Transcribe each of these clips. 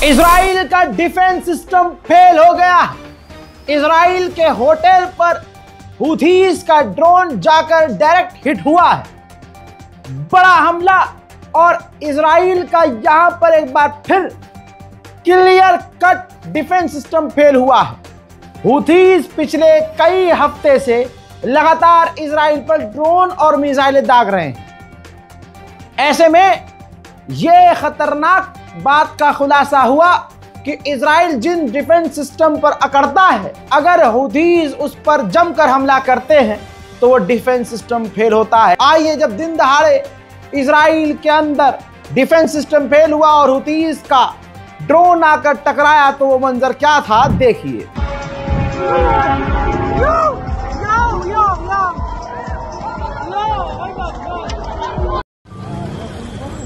Israel का defence system fail हो गया। इजराइल के होटल पर हुथीज का ड्रोन जाकर डायरेक्ट हिट हुआ है। बड़ा हमला और इजराइल का यहां पर एक बार फिर clear cut defence system fail हुआ है। हुथीज पिछले कई हफ्ते से लगातार इजराइल पर ड्रोन और मिसाइलें दाग रहे हैं। ऐसे में यह खतरनाक बात का खुलासा हुआ कि इजराइल जिन डिफेंस सिस्टम पर अकड़ता है, अगर हुथीज उस पर जमकर हमला करते हैं तो वो डिफेंस सिस्टम फेल होता है। आइए, जब दिन दहाड़े इजराइल के अंदर डिफेंस सिस्टम फेल हुआ और हुथीज का ड्रोन आकर टकराया तो वो मंजर क्या था, देखिए।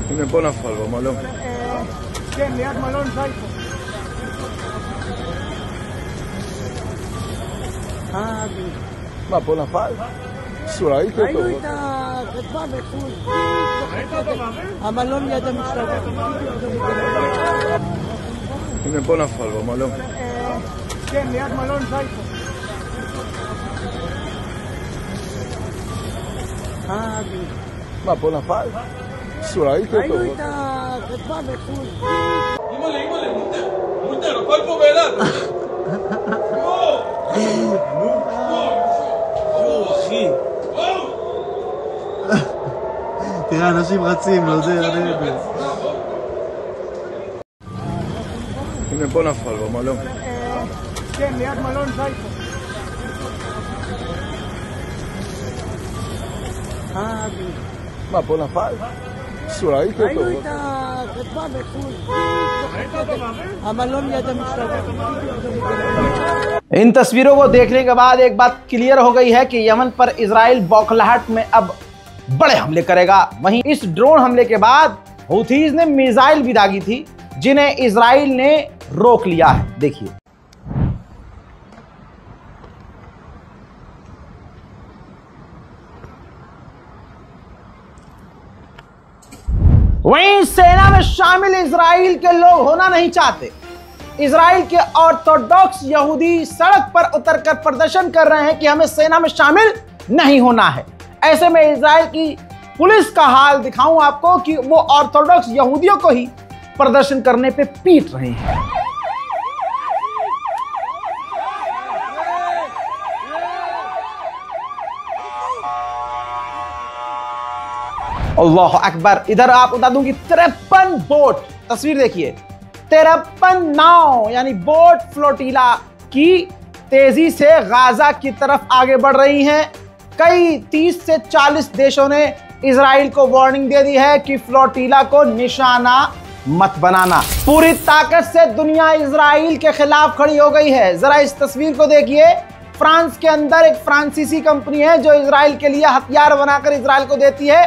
הנה בוא נפל במלון. כן, ליד מלון זייפו. מה, פה נפל? ראיתי אותו. ראינו את הכתבה בחוץ. המלון ליד המשטרה. הנה בוא נפל במלון. כן, ליד מלון זייפו. מה, פה נפל? ראיתי אותו. ראינו את הכתבה בחוץ. אימא'לה, מוטה, נפל פה באילת. אחי. תראה, אנשים רצים, לא זה, הנה בוא נפל במלון. כן, ליד מלון זייפו. מה, פה נפל? ראיתי ראינו אותו. את הכתבה בחוץ. המלון ליד המשטרה. इन तस्वीरों को देखने के बाद एक बात क्लियर हो गई है कि यमन पर इजराइल बौखलाहट में अब बड़े हमले करेगा। वहीं इस ड्रोन हमले के बाद हुथीज ने मिसाइल भी दागी थी, जिन्हें इजराइल ने रोक लिया है। देखिए, वहीं सेना में शामिल इजराइल के लोग होना नहीं चाहते। इजराइल के ऑर्थोडॉक्स यहूदी सड़क पर उतरकर प्रदर्शन कर रहे हैं कि हमें सेना में शामिल नहीं होना है। ऐसे में इजराइल की पुलिस का हाल दिखाऊं आपको कि वो ऑर्थोडॉक्स यहूदियों को ही प्रदर्शन करने पे पीट रहे हैं। अल्लाह अकबर। इधर आप बता दूं कि 53 बोट, तस्वीर देखिए, 53 नाव यानी बोट फ्लोटिला की तेजी से गाजा की तरफ आगे बढ़ रही हैं। कई 30 से 40 देशों ने इजराइल को वार्निंग दे दी है कि फ्लोटिला को निशाना मत बनाना। पूरी ताकत से दुनिया इजराइल के खिलाफ खड़ी हो गई है। जरा इस तस्वीर को देखिए। फ्रांस के अंदर एक फ्रांसीसी कंपनी है जो इजराइल के लिए हथियार बनाकर इजराइल को देती है।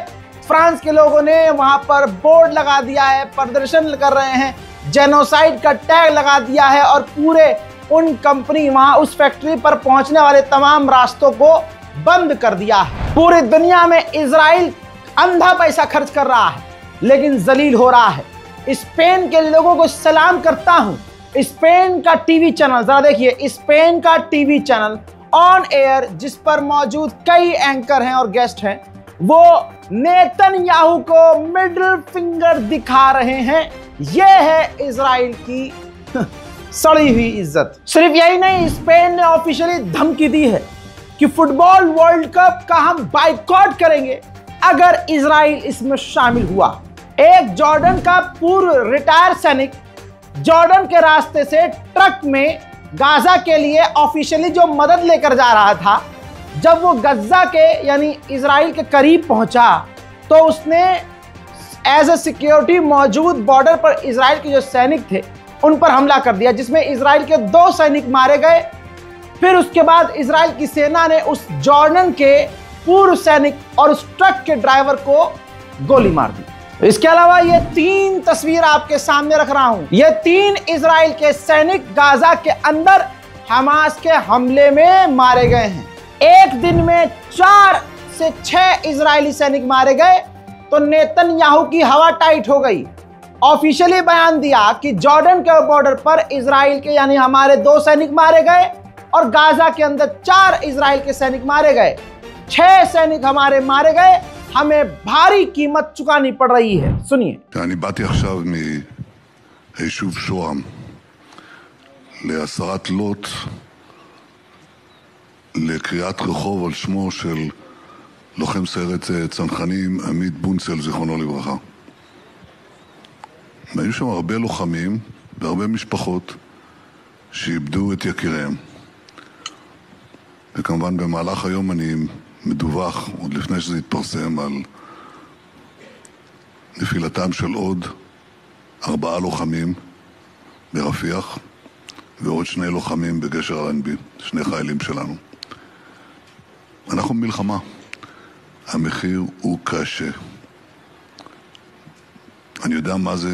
फ्रांस के लोगों ने वहां पर बोर्ड लगा दिया है, प्रदर्शन कर रहे हैं, जेनोसाइड का टैग लगा दिया है और पूरे उन कंपनी वहां उस फैक्ट्री पर पहुंचने वाले तमाम रास्तों को बंद कर दिया है। पूरी दुनिया में इजराइल अंधा पैसा खर्च कर रहा है लेकिन जलील हो रहा है। स्पेन के लोगों को सलाम करता हूं। स्पेन का टीवी चैनल, जरा देखिए, स्पेन का टीवी चैनल ऑन एयर, जिस पर मौजूद कई एंकर हैं और गेस्ट हैं, वो नेतन्याहू को मिडिल फिंगर दिखा रहे हैं। यह है इजराइल की सड़ी हुई इज्जत। सिर्फ यही नहीं, स्पेन ने ऑफिशियली धमकी दी है कि फुटबॉल वर्ल्ड कप का हम बाइकॉट करेंगे अगर इजराइल इसमें शामिल हुआ। एक जॉर्डन का पूर्व रिटायर सैनिक जॉर्डन के रास्ते से ट्रक में गाजा के लिए ऑफिशियली जो मदद लेकर जा रहा था, जब वो गज्जा के यानी इजराइल के करीब पहुंचा तो उसने एज ए सिक्योरिटी मौजूद बॉर्डर पर इजराइल के जो सैनिक थे उन पर हमला कर दिया, जिसमें इजराइल के 2 सैनिक मारे गए। फिर उसके बाद इजराइल की सेना ने उस जॉर्डन के पूर्व सैनिक और उस ट्रक के ड्राइवर को गोली मार दी। इसके अलावा ये 3 तस्वीर आपके सामने रख रहा हूं। ये 3 इजराइल के सैनिक गाजा के अंदर हमास के हमले में मारे गए हैं। एक दिन में 4 से 6 इजरायली सैनिक मारे गए तो नेतन्याहू की हवा टाइट हो गई। ऑफिशियली बयान दिया कि जॉर्डन के बॉर्डर पर इजराइल के यानी हमारे 2 सैनिक मारे गए और गाजा के अंदर 4 इजराइल के सैनिक मारे गए, 6 सैनिक हमारे मारे गए, हमें भारी कीमत चुकानी पड़ रही है। सुनिए। אני באתי עכשיו מהיישוב שוהם להסרת לוט לקריאת רחוב על שמו של לוחם סיירת צנחנים עמית בונצל זיכרונו לברכה. היו שם הרבה לוחמים והרבה משפחות שאיבדו את יקיריהם. וכמובן במהלך היום אני מדווח, עוד לפני שזה התפרסם, על נפילתם של עוד 4 לוחמים ברפיח ועוד 2 לוחמים בגשר אלנבי, 2 חיילים שלנו. אנחנו במלחמה. המחיר הוא קשה. אני יודע מה זה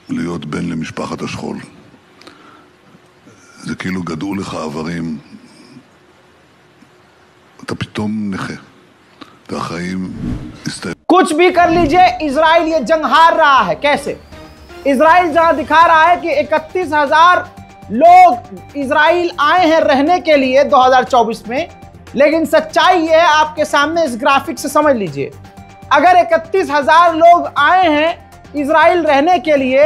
להיות בן למשפחת השכול. זה כאילו גדעו לך עברים. אתה פתאום נכה. והחיים הסתיים. कुछ भी कर लीजिए, इजराइल ये जंग हार रहा है। कैसे? इजराइल जहां दिखा रहा है कि 31,000 लोग इजराइल आए हैं रहने के लिए 2024 में, लेकिन सच्चाई ये है, आपके सामने इस ग्राफिक से समझ लीजिए। अगर 31,000 लोग आए हैं इजराइल रहने के लिए,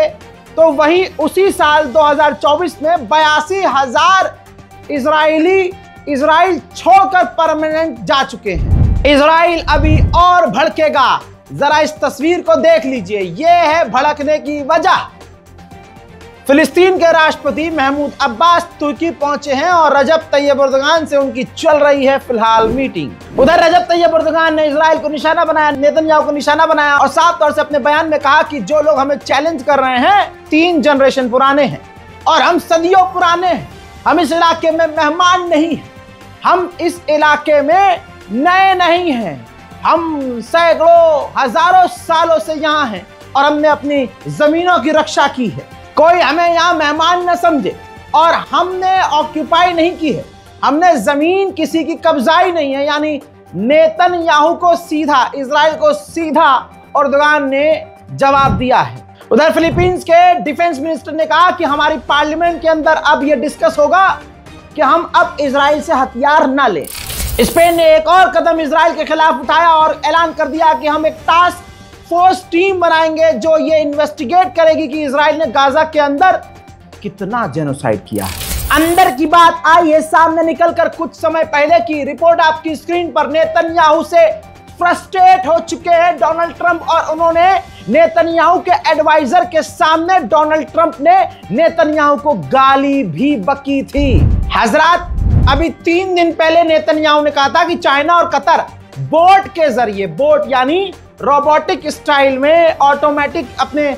तो वहीं उसी साल 2024 में 82,000 इजरायली इजराइल छोड़कर परमानेंट जा चुके हैं। इजराइल अभी और भड़केगा। जरा इस तस्वीर को देख लीजिए, यह है भड़कने की वजह। फिलिस्तीन के राष्ट्रपति महमूद अब्बास तुर्की पहुंचे हैं और रजब तैयब एर्दोगान से उनकी चल रही है फिलहाल मीटिंग। उधर रजब तैयब एर्दोगान ने इजराइल को निशाना बनाया, नेतन्याहू को निशाना बनाया और साफ तौर से अपने बयान में कहा कि जो लोग हमें चैलेंज कर रहे हैं 3 जनरेशन पुराने हैं और हम सदियों पुराने हैं। हम इस इलाके में मेहमान नहीं हैं, हम इस इलाके में नए नहीं हैं, हम सैकड़ों हजारों सालों से यहाँ हैं और हमने अपनी जमीनों की रक्षा की है। कोई हमें यहाँ मेहमान न समझे और हमने ऑक्यूपाई नहीं की है, हमने जमीन किसी की कब्जाई नहीं है। यानी नेतन्याहू को सीधा, इजराइल को सीधा एर्दोगान ने जवाब दिया है। उधर फिलीपींस के डिफेंस मिनिस्टर ने कहा कि हमारी पार्लियामेंट के अंदर अब यह डिस्कस होगा कि हम अब इजराइल से हथियार ना लें। स्पेन ने एक और कदम इजराइल के खिलाफ उठाया और ऐलान कर दिया कि हम एक टास्क फोर्स टीम बनाएंगे जो ये इन्वेस्टिगेट करेगी कि इजराइल ने गाजा के अंदर कितना जेनोसाइड किया है। अंदर की बात आई है सामने निकलकर कुछ समय पहले की रिपोर्ट आपकी स्क्रीन पर। नेतन्याहू से फ्रस्ट्रेट हो चुके हैं डोनाल्ड ट्रंप और उन्होंने नेतन्याहू के एडवाइजर के सामने डोनाल्ड ट्रंप ने नेतन्याहू को गाली भी बकी थी। हजरात, अभी 3 दिन पहले नेतन्याहू ने कहा था कि चाइना और कतर बोट के जरिए, बोट यानी रोबोटिक स्टाइल में ऑटोमेटिक अपने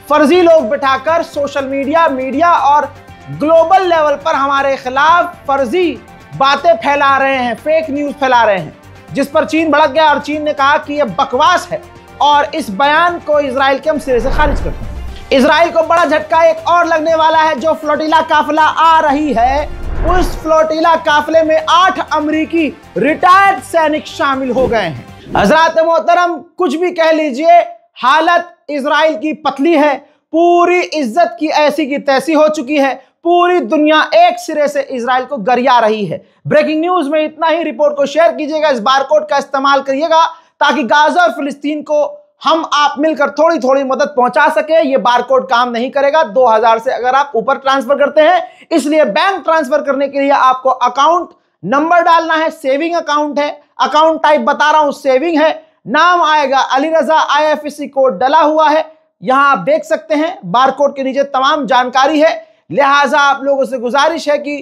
फर्जी लोग बिठाकर सोशल मीडिया और ग्लोबल लेवल पर हमारे खिलाफ फर्जी बातें फैला रहे हैं, फेक न्यूज फैला रहे हैं, जिस पर चीन भड़क गया और चीन ने कहा कि यह बकवास है और इस बयान को इजराइल के हम सिरे से खारिज करते हैं। इजराइल को बड़ा झटका एक और लगने वाला है। जो फ्लोटिला काफिला आ रही है, उस फ्लोटिला काफिले में 8 अमेरिकी रिटायर्ड सैनिक शामिल हो गए हैं। हजरात मोहतरम, कुछ भी कह लीजिए, हालत इजराइल की पतली है। पूरी इज्जत की ऐसी की तैसी हो चुकी है। पूरी दुनिया एक सिरे से इजराइल को गरिया रही है। ब्रेकिंग न्यूज में इतना ही। रिपोर्ट को शेयर कीजिएगा, इस बारकोड का इस्तेमाल करिएगा ताकि गाजा और फिलिस्तीन को हम आप मिलकर थोड़ी थोड़ी मदद पहुंचा सके। ये बारकोड काम नहीं करेगा 2000 से अगर आप ऊपर ट्रांसफर करते हैं, इसलिए बैंक ट्रांसफर करने के लिए आपको अकाउंट नंबर डालना है। सेविंग अकाउंट है, अकाउंट टाइप बता रहा हूं, सेविंग है। नाम आएगा अली रजा, IFSC कोड डला हुआ है, यहां आप देख सकते हैं। बारकोड के नीचे तमाम जानकारी है। लिहाजा आप लोगों से गुजारिश है कि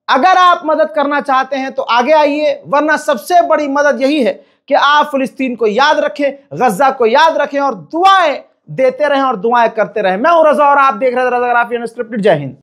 अगर आप मदद करना चाहते हैं तो आगे आइए, वरना सबसे बड़ी मदद यही है कि आप फिलिस्तीन को याद रखें, गजा को याद रखें और दुआएं देते रहें और दुआएं करते रहें। मैं हूं रजा और आप देख रहे हैं रजाग्राफी अनस्क्रिप्टेड। जय हिंद।